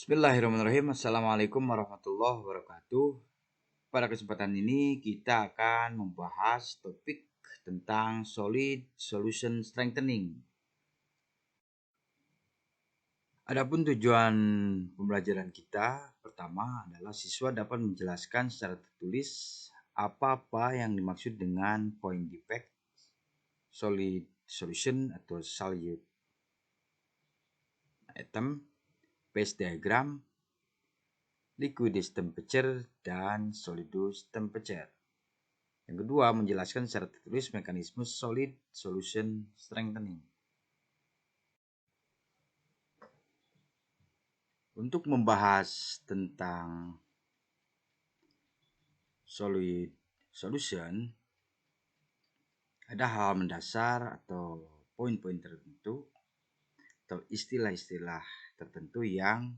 Bismillahirrahmanirrahim. Assalamualaikum warahmatullahi wabarakatuh. Pada kesempatan ini kita akan membahas topik tentang Solid Solution Strengthening. Adapun tujuan pembelajaran kita pertama adalah siswa dapat menjelaskan secara tertulis apa-apa yang dimaksud dengan point defect, solid solution atau solute item, phase diagram, liquidus temperature, dan solidus temperature. Yang kedua, menjelaskan secara tertulis mekanisme solid solution strengthening. Untuk membahas tentang solid solution, ada hal mendasar atau poin-poin tertentu atau istilah-istilah tertentu yang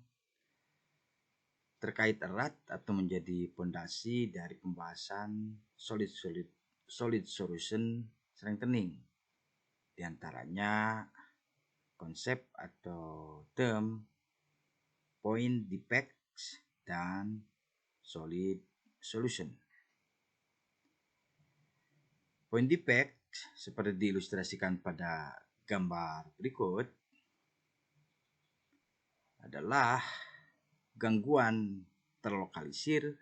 terkait erat atau menjadi pondasi dari pembahasan solid solution strengthening. Di antaranya konsep atau term point defects dan solid solution. Point defect seperti diilustrasikan pada gambar berikut adalah gangguan terlokalisir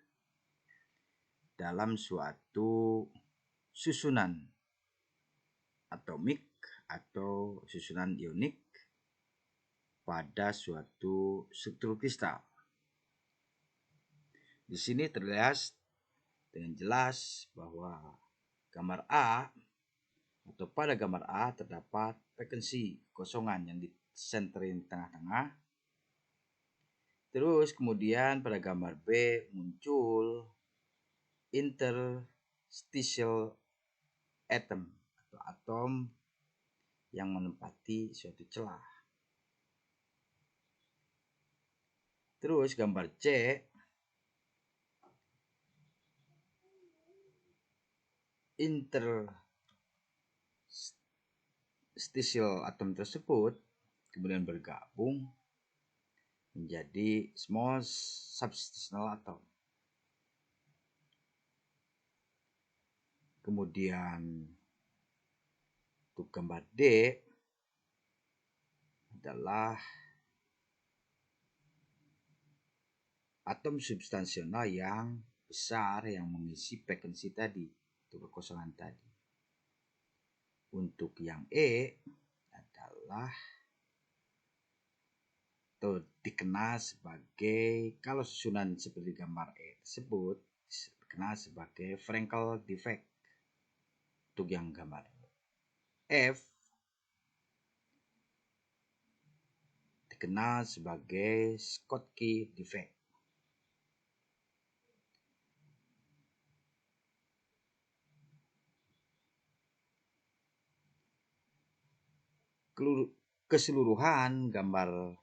dalam suatu susunan atomik atau susunan ionik pada suatu struktur kristal. Di sini terlihat dengan jelas bahwa gambar A atau pada gambar A terdapat vacancy kosongan yang disenterin tengah-tengah. Terus kemudian pada gambar B muncul interstitial atom atau atom yang menempati suatu celah. Terus gambar C interstitial atom tersebut kemudian bergabung menjadi small substitutional atom. Kemudian untuk gambar D adalah atom substansional yang besar yang mengisi vacancy tadi, itu kekosongan tadi. Untuk yang E adalah atau dikenal sebagai, kalau susunan seperti gambar E tersebut dikenal sebagai Frankel defect. Untuk yang gambar F dikenal sebagai Schottky defect. Keseluruhan gambar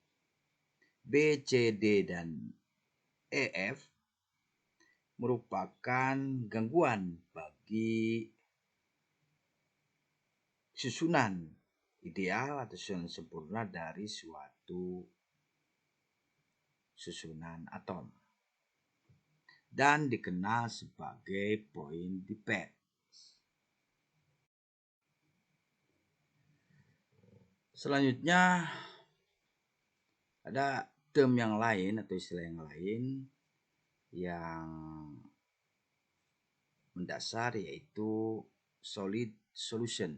B, C, D, dan EF merupakan gangguan bagi susunan ideal atau susunan sempurna dari suatu susunan atom dan dikenal sebagai point defect. Selanjutnya ada term yang lain atau istilah yang lain yang mendasar, yaitu solid solution.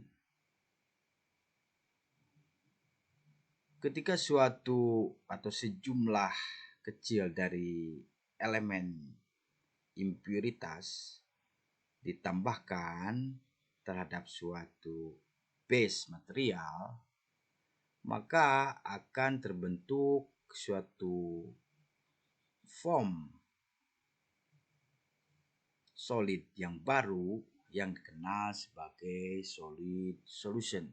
Ketika suatu atau sejumlah kecil dari elemen impuritas ditambahkan terhadap suatu base material, maka akan terbentuk suatu form solid yang baru yang dikenal sebagai solid solution.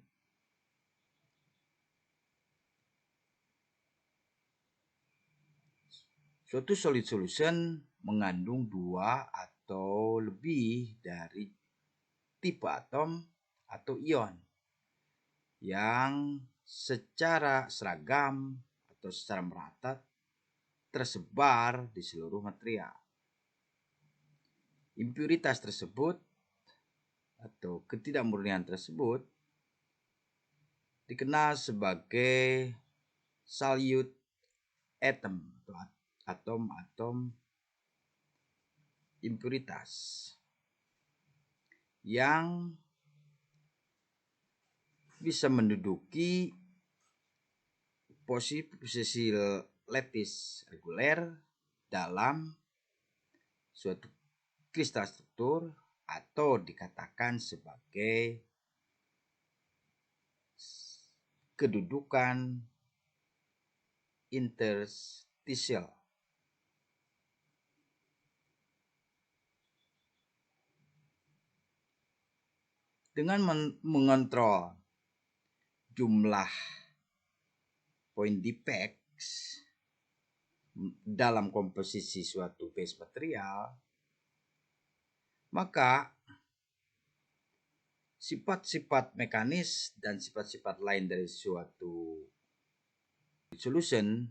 Suatu solid solution mengandung dua atau lebih dari tipe atom atau ion yang secara seragam atau secara merata tersebar di seluruh material. Impuritas tersebut atau ketidakmurnian tersebut dikenal sebagai solute atom atau atom-atom impuritas yang bisa menduduki posisi lattice reguler dalam suatu kristal struktur atau dikatakan sebagai kedudukan interstitial. Dengan mengontrol jumlah point defects dalam komposisi suatu base material, maka sifat-sifat mekanis dan sifat-sifat lain dari suatu solution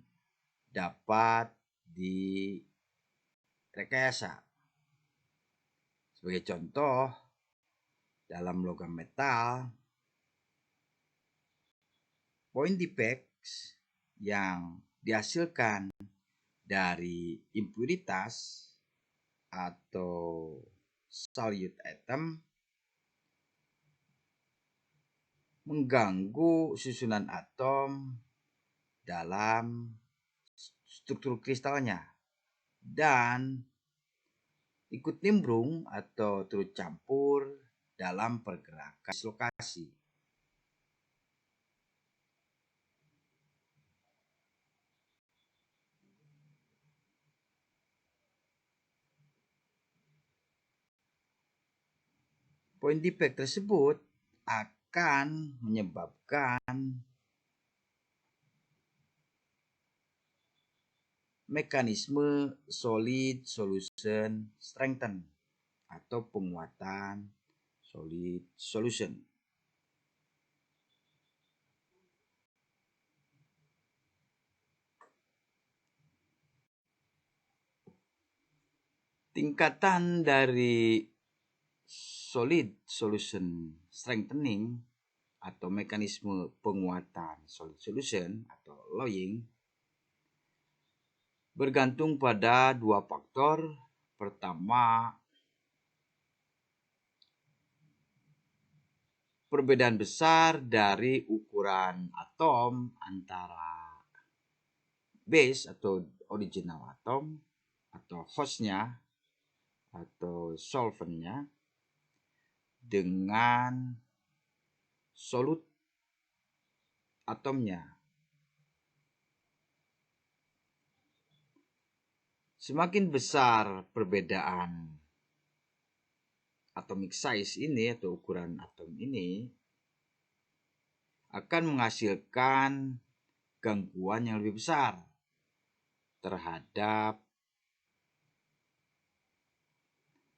dapat direkayasa. Sebagai contoh, dalam logam metal, point defects yang dihasilkan dari impuritas atau solute atom mengganggu susunan atom dalam struktur kristalnya dan ikut nimbrung atau turut campur dalam pergerakan dislokasi. Point defect tersebut akan menyebabkan mekanisme solid solution strengthen atau penguatan solid solution. Tingkatan dari solid solution strengthening atau mekanisme penguatan solid solution atau alloying bergantung pada dua faktor. Pertama, perbedaan besar dari ukuran atom antara base atau original atom atau hostnya atau solventnya dengan solute atomnya. Semakin besar perbedaan atomic size ini atau ukuran atom ini akan menghasilkan gangguan yang lebih besar terhadap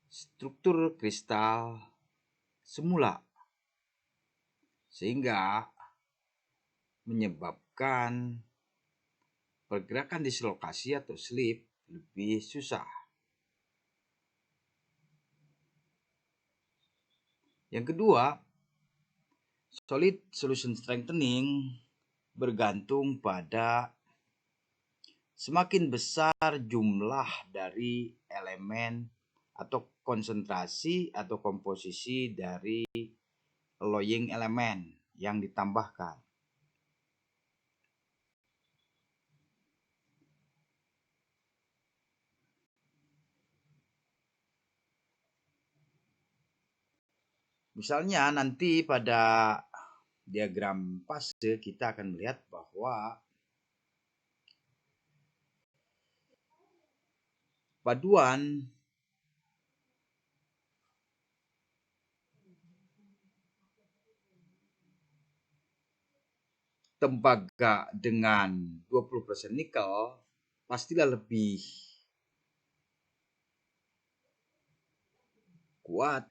struktur kristal semula, sehingga menyebabkan pergerakan dislokasi atau slip lebih susah. Yang kedua, solid solution strengthening bergantung pada semakin besar jumlah dari elemen atau konsentrasi atau komposisi dari alloying elemen yang ditambahkan. Misalnya nanti pada diagram fase kita akan melihat bahwa paduan tembaga dengan 20% nikel pastilah lebih kuat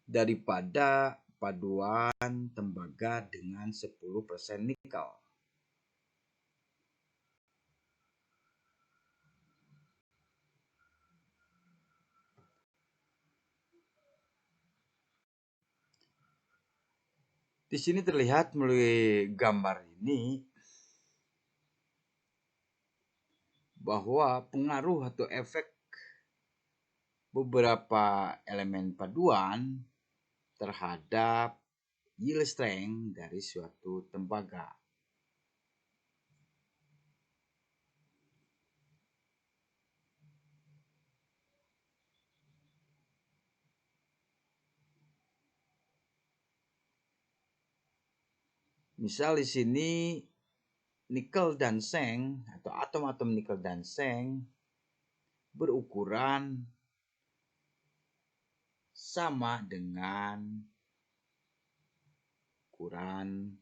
daripada paduan tembaga dengan 10% nikel. Di sini terlihat melalui gambar ini bahwa pengaruh atau efek beberapa elemen paduan terhadap yield strength dari suatu tembaga. Misal di sini nikel dan seng atau atom-atom nikel dan seng berukuran sama dengan ukuran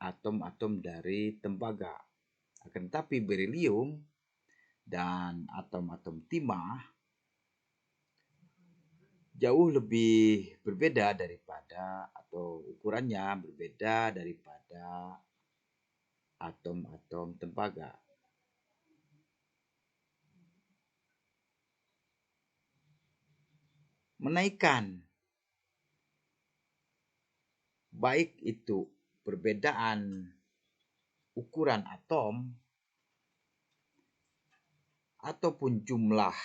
atom-atom dari tembaga. Akan tetapi berilium dan atom-atom timah jauh lebih berbeda daripada atau ukurannya berbeda daripada atom-atom tembaga. Menaikkan baik itu perbedaan ukuran atom ataupun jumlah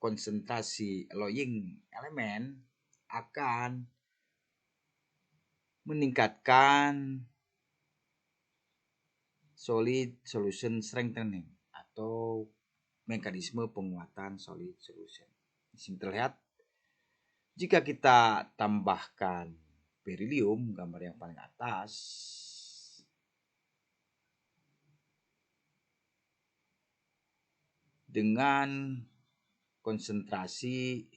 konsentrasi alloying elemen akan meningkatkan solid solution strengthening atau mekanisme penguatan solid solution. Di sini terlihat jika kita tambahkan berilium, gambar yang paling atas, dengan konsentrasi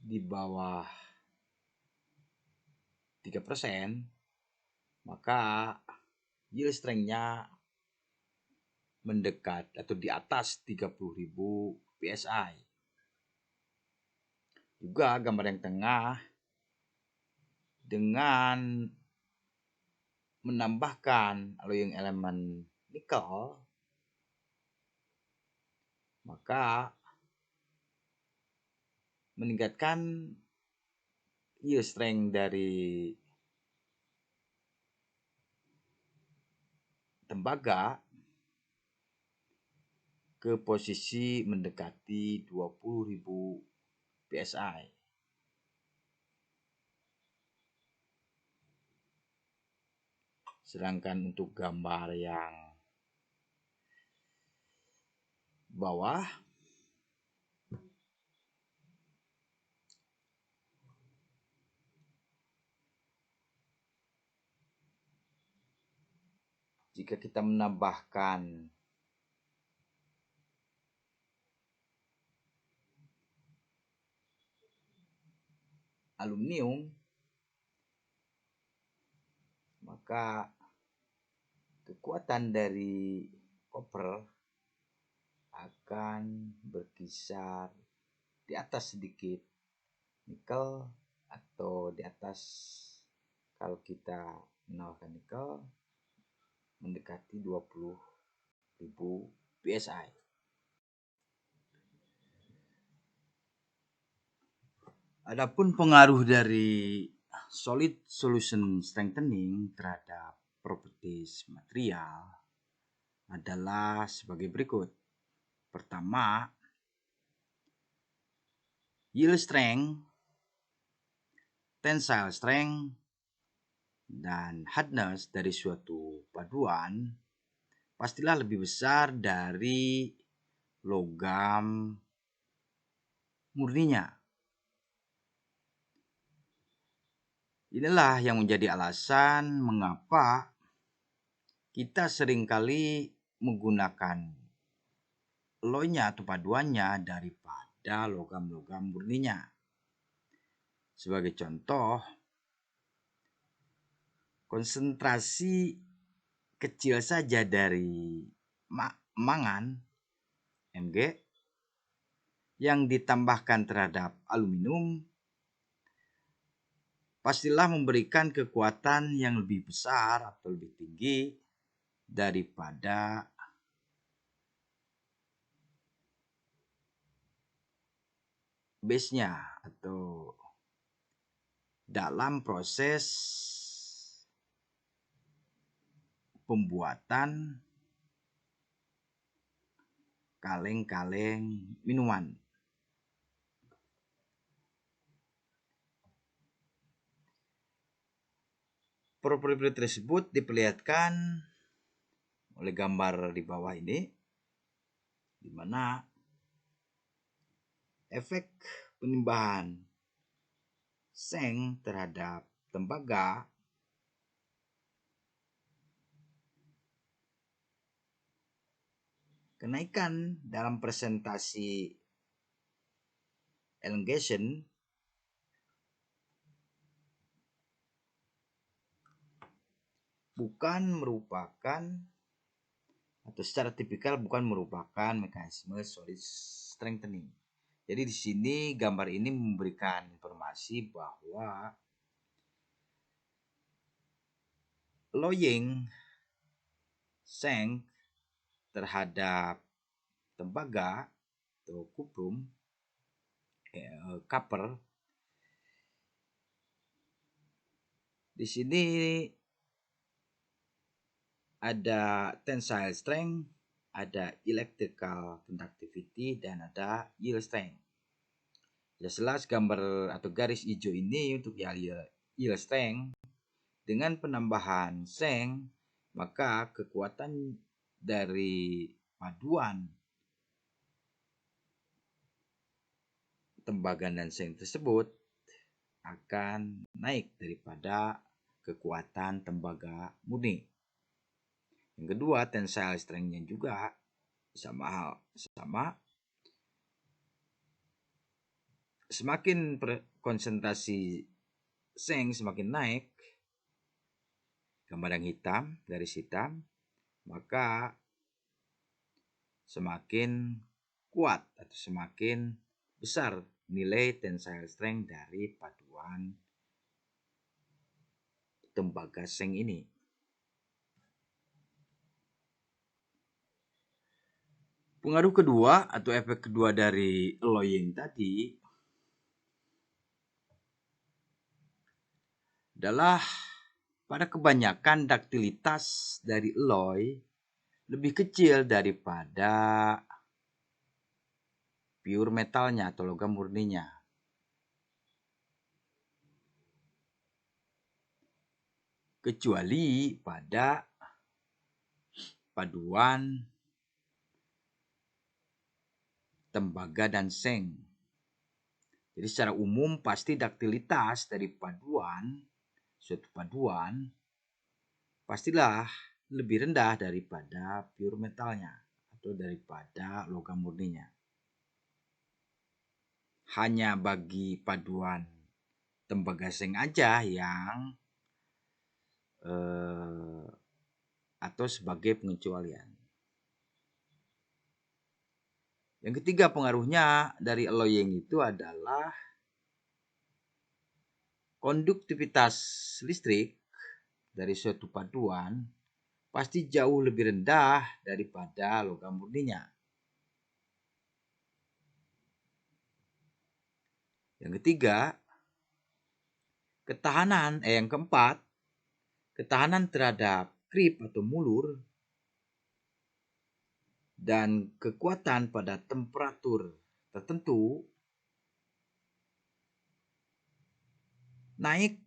di bawah 3%, maka yield strength-nya mendekat atau di atas 30.000 PSI. Juga gambar yang tengah dengan menambahkan alloying elemen nikel, maka meningkatkan yield strength dari tembaga ke posisi mendekati 20.000 PSI. Sedangkan untuk gambar yang bawah, jika kita menambahkan aluminium, maka kekuatan dari koper akan berkisar di atas sedikit nikel atau di atas, kalau kita menambahkan nikel, mendekati 20.000 PSI. Adapun pengaruh dari solid solution strengthening terhadap properties material adalah sebagai berikut. Pertama, yield strength, tensile strength, dan hardness dari suatu paduan pastilah lebih besar dari logam murninya. Inilah yang menjadi alasan mengapa kita seringkali menggunakan alloynya atau paduannya daripada logam-logam murninya. Sebagai contoh, konsentrasi kecil saja dari mangan Mg yang ditambahkan terhadap aluminium pastilah memberikan kekuatan yang lebih besar atau lebih tinggi daripada base-nya atau dalam proses pembuatan kaleng-kaleng minuman. Properti tersebut diperlihatkan oleh gambar di bawah ini, di mana efek penambahan seng terhadap tembaga kenaikan dalam presentasi elongation bukan merupakan atau secara tipikal bukan merupakan mekanisme solid strengthening. Jadi di sini gambar ini memberikan informasi bahwa loying seng terhadap tembaga atau cuprum copper di sini ada tensile strength, ada electrical conductivity, dan ada yield strength. Jelas gambar atau garis hijau ini untuk yield strength. Dengan penambahan seng, maka kekuatan dari paduan tembaga dan seng tersebut akan naik daripada kekuatan tembaga murni. Yang kedua, tensile strength-nya juga sama. Semakin konsentrasi seng semakin naik, gambar yang hitam, garis hitam, maka semakin kuat atau semakin besar nilai tensile strength dari paduan tembaga seng ini. Pengaruh kedua atau efek kedua dari alloying tadi adalah pada kebanyakan daktilitas dari alloy lebih kecil daripada pure metalnya atau logam murninya. Kecuali pada paduan tembaga dan seng. Jadi secara umum pasti daktilitas dari suatu paduan pastilah lebih rendah daripada pure metalnya atau daripada logam murninya. Hanya bagi paduan tembaga seng aja yang atau sebagai pengecualian. Yang ketiga pengaruhnya dari alloying itu adalah konduktivitas listrik dari suatu paduan pasti jauh lebih rendah daripada logam murninya. Yang ketiga, yang keempat, ketahanan terhadap creep atau mulur dan kekuatan pada temperatur tertentu naik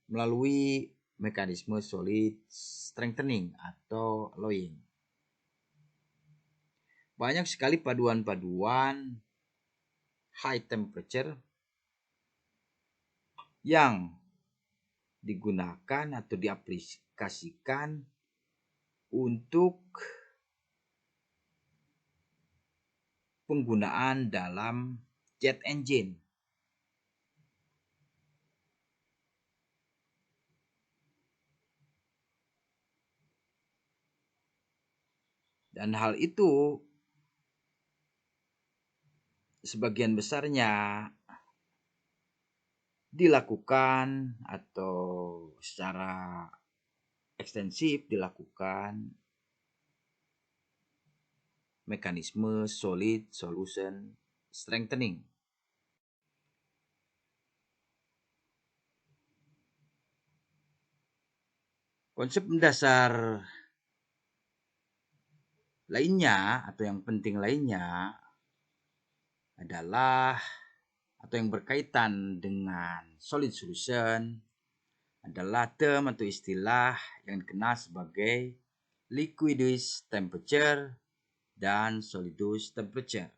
melalui mekanisme solid strengthening atau alloying. Banyak sekali paduan-paduan high temperature yang digunakan atau diaplikasikan untuk penggunaan dalam jet engine. Dan hal itu sebagian besarnya dilakukan atau secara ekstensif dilakukan mekanisme solid solution strengthening. Konsep mendasar lainnya atau yang penting lainnya adalah atau yang berkaitan dengan solid solution adalah term atau istilah yang dikenal sebagai liquidus temperature dan solidus temperature.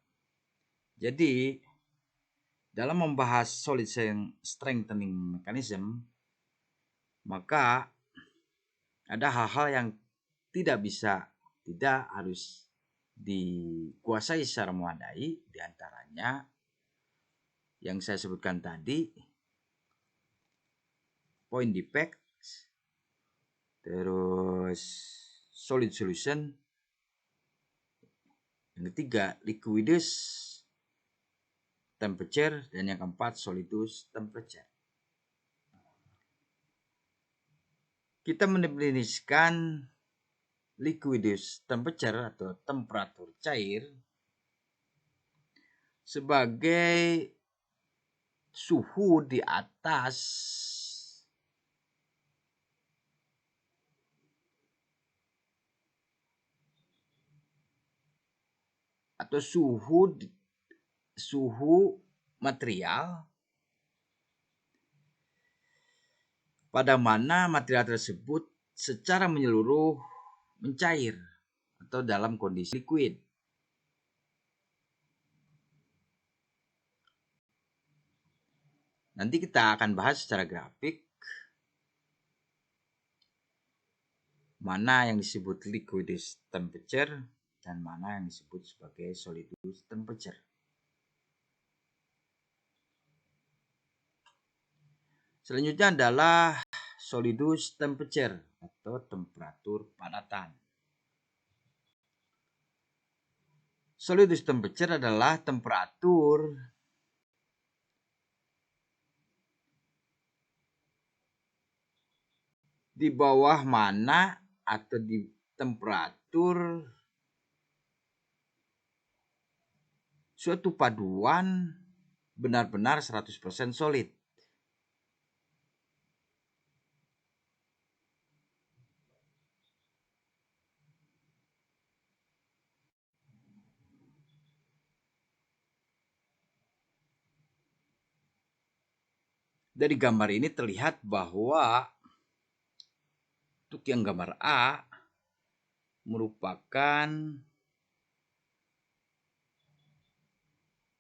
Jadi, dalam membahas solid strengthening mechanism, maka ada hal-hal yang tidak harus dikuasai secara memadai, diantaranya yang saya sebutkan tadi, point defect, terus solid solution, yang ketiga liquidus temperature, dan yang keempat solidus temperature. Kita mendefinisikan liquidus temperature atau temperatur cair sebagai suhu di atas atau suhu material pada mana material tersebut secara menyeluruh mencair atau dalam kondisi liquid. Nanti kita akan bahas secara grafik mana yang disebut liquidus temperature dan mana yang disebut sebagai solidus temperature. Selanjutnya adalah solidus temperature atau temperatur padatan. Solidus temperature adalah temperatur di bawah mana atau di temperatur suatu paduan benar-benar 100% solid. Dari gambar ini terlihat bahwa untuk yang gambar A merupakan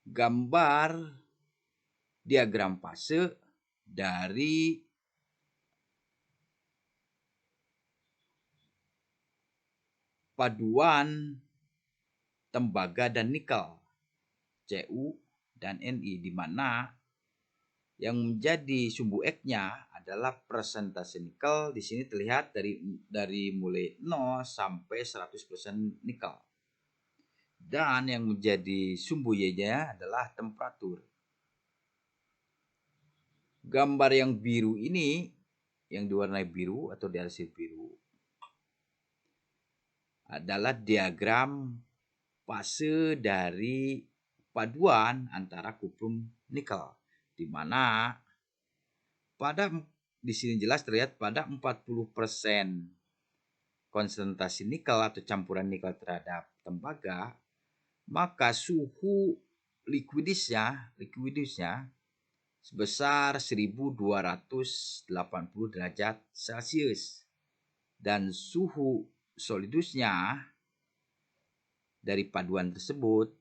gambar diagram fase dari paduan tembaga dan nikel Cu dan Ni, di mana yang menjadi sumbu X-nya adalah persentase nikel. Di sini terlihat dari mulai 0 sampai 100% nikel. Dan yang menjadi sumbu Y-nya adalah temperatur. Gambar yang biru ini, yang diwarnai biru atau diarsir biru, adalah diagram fase dari paduan antara kuprum nikel, di mana di sini jelas terlihat pada 40% konsentrasi nikel atau campuran nikel terhadap tembaga, maka suhu liquidusnya sebesar 1280 derajat Celcius, dan suhu solidusnya dari paduan tersebut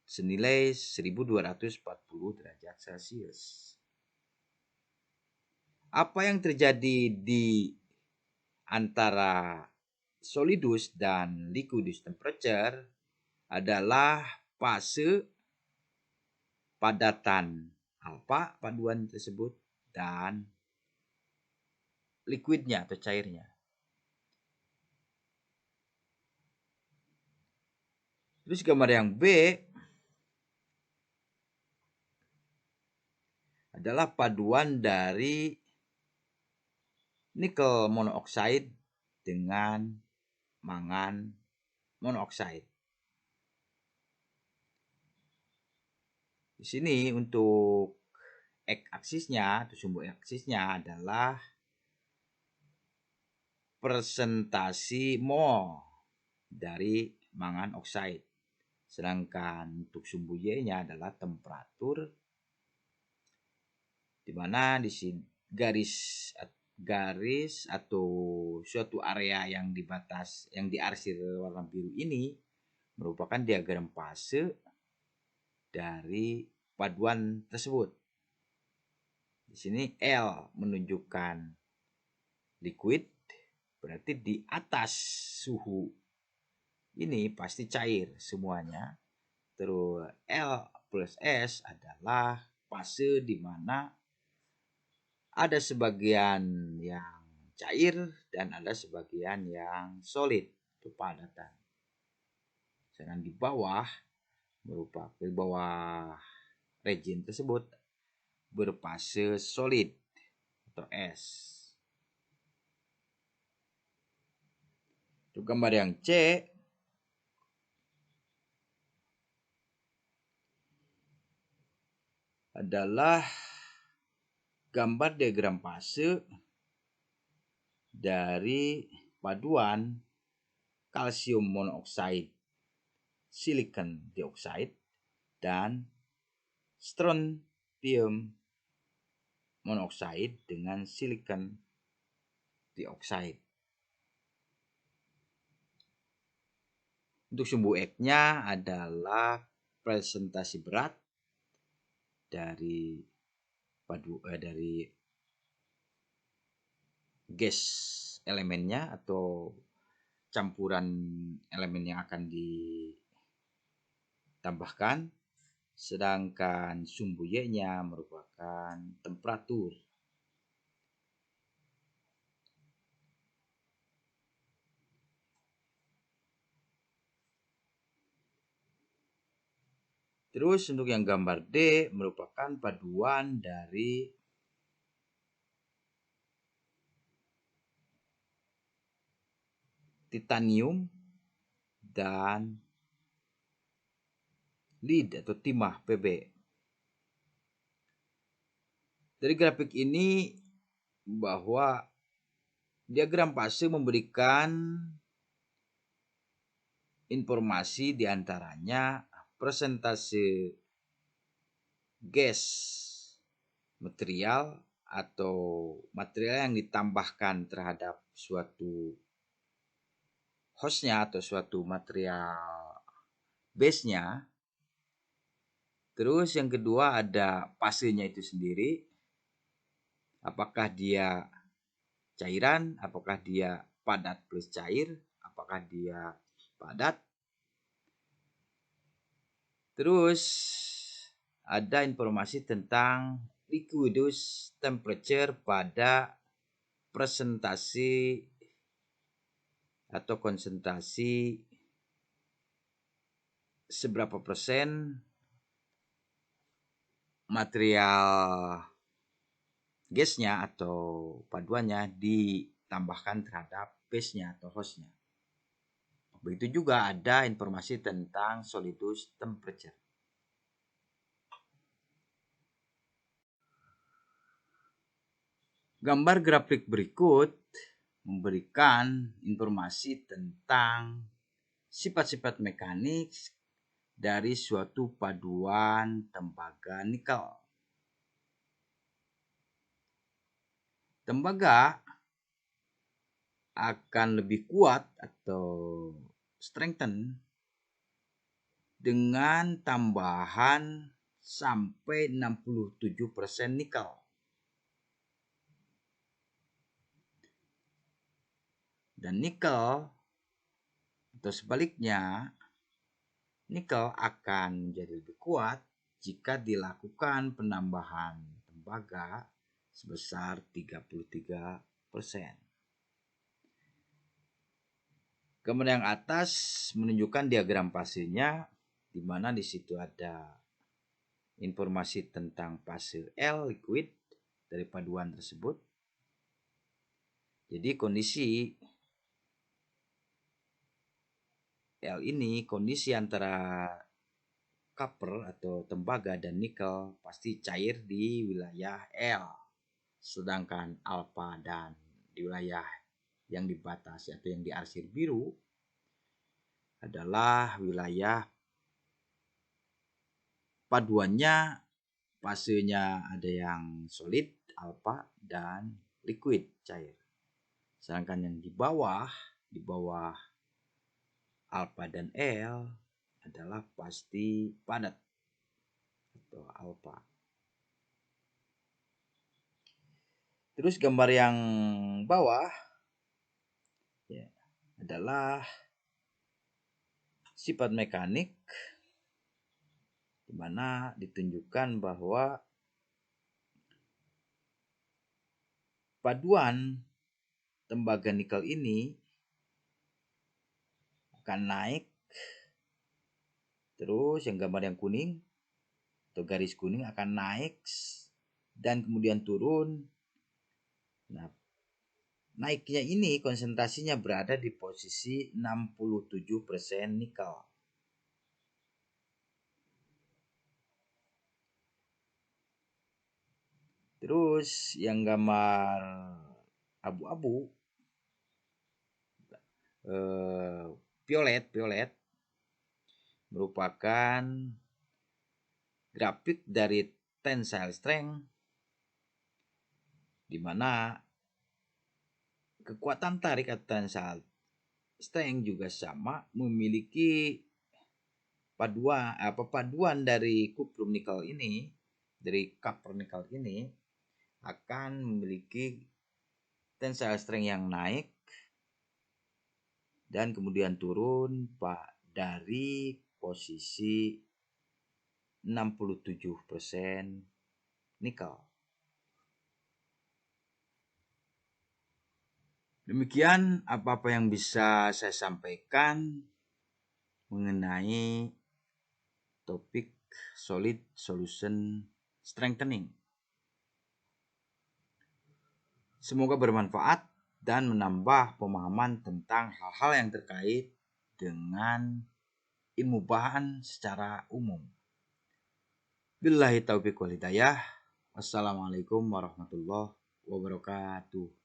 senilai 1240 derajat Celcius. Apa yang terjadi di antara solidus dan liquidus temperature adalah fase padatan alfa paduan tersebut dan liquidnya atau cairnya. Terus gambar yang B adalah paduan dari nikel monoxide dengan mangan monoxide. Di sini untuk X-aksisnya atau sumbu X-aksisnya adalah presentasi mol dari mangan oksida. Sedangkan untuk sumbu Y-nya adalah temperatur, di mana di sini garis atau suatu area yang diarsir warna biru ini merupakan diagram fase dari paduan tersebut. Di sini L menunjukkan liquid, berarti di atas suhu ini pasti cair semuanya. Terus L plus S adalah fase di mana ada sebagian yang cair dan ada sebagian yang solid, kepadatan. Sedangkan di bawah region tersebut berfase solid atau S. Untuk gambar yang C adalah gambar diagram fase dari paduan kalsium monoksida, silicon dioksida, dan strontium monoksida dengan silicon dioksida. Untuk sumbu X-nya adalah presentasi berat dari gas elemennya atau campuran elemen yang akan ditambahkan, sedangkan sumbu Y-nya merupakan temperatur. Terus untuk yang gambar D merupakan paduan dari titanium dan lead atau timah Pb. Dari grafik ini bahwa diagram fase memberikan informasi diantaranya presentase gas material atau material yang ditambahkan terhadap suatu hostnya atau suatu material base-nya. Terus yang kedua ada fasenya itu sendiri, apakah dia cairan, apakah dia padat plus cair, apakah dia padat. Terus ada informasi tentang liquidus temperature pada presentasi atau konsentrasi seberapa persen material gasnya atau paduannya ditambahkan terhadap base-nya atau host-nya. Begitu juga ada informasi tentang solidus temperature. Gambar grafik berikut memberikan informasi tentang sifat-sifat mekanik dari suatu paduan tembaga nikel. Tembaga akan lebih kuat atau strengthen dengan tambahan sampai 67% nikel. Dan nikel atau sebaliknya, nikel akan menjadi lebih kuat jika dilakukan penambahan tembaga sebesar 33%. Kemudian yang atas menunjukkan diagram fasenya, di mana di situ ada informasi tentang fase L liquid dari paduan tersebut. Jadi kondisi L ini kondisi antara copper atau tembaga dan nikel pasti cair di wilayah L, sedangkan alpha dan di wilayah yang dibatasi atau yang diarsir biru adalah wilayah paduannya, fasenya ada yang solid, alpha, dan liquid, cair. Sedangkan yang di bawah alpha dan L adalah pasti padat atau alpha. Terus gambar yang bawah ya, adalah sifat mekanik, di mana ditunjukkan bahwa paduan tembaga nikel ini akan naik, terus yang gambar yang kuning atau garis kuning akan naik dan kemudian turun. Nah, naiknya ini konsentrasinya berada di posisi 67% nikel. Terus yang gambar abu-abu, violet merupakan grafik dari tensile strength, di mana kekuatan tarik atau tensile strength juga sama, memiliki paduan dari kuprum nikel ini, dari copper nikel ini akan memiliki tensile strength yang naik dan kemudian turun dari posisi 67% nikel. Demikian apa-apa yang bisa saya sampaikan mengenai topik solid solution strengthening. Semoga bermanfaat dan menambah pemahaman tentang hal-hal yang terkait dengan ilmu bahan secara umum. Billahi taufiq wal hidayah. Wassalamualaikum warahmatullahi wabarakatuh.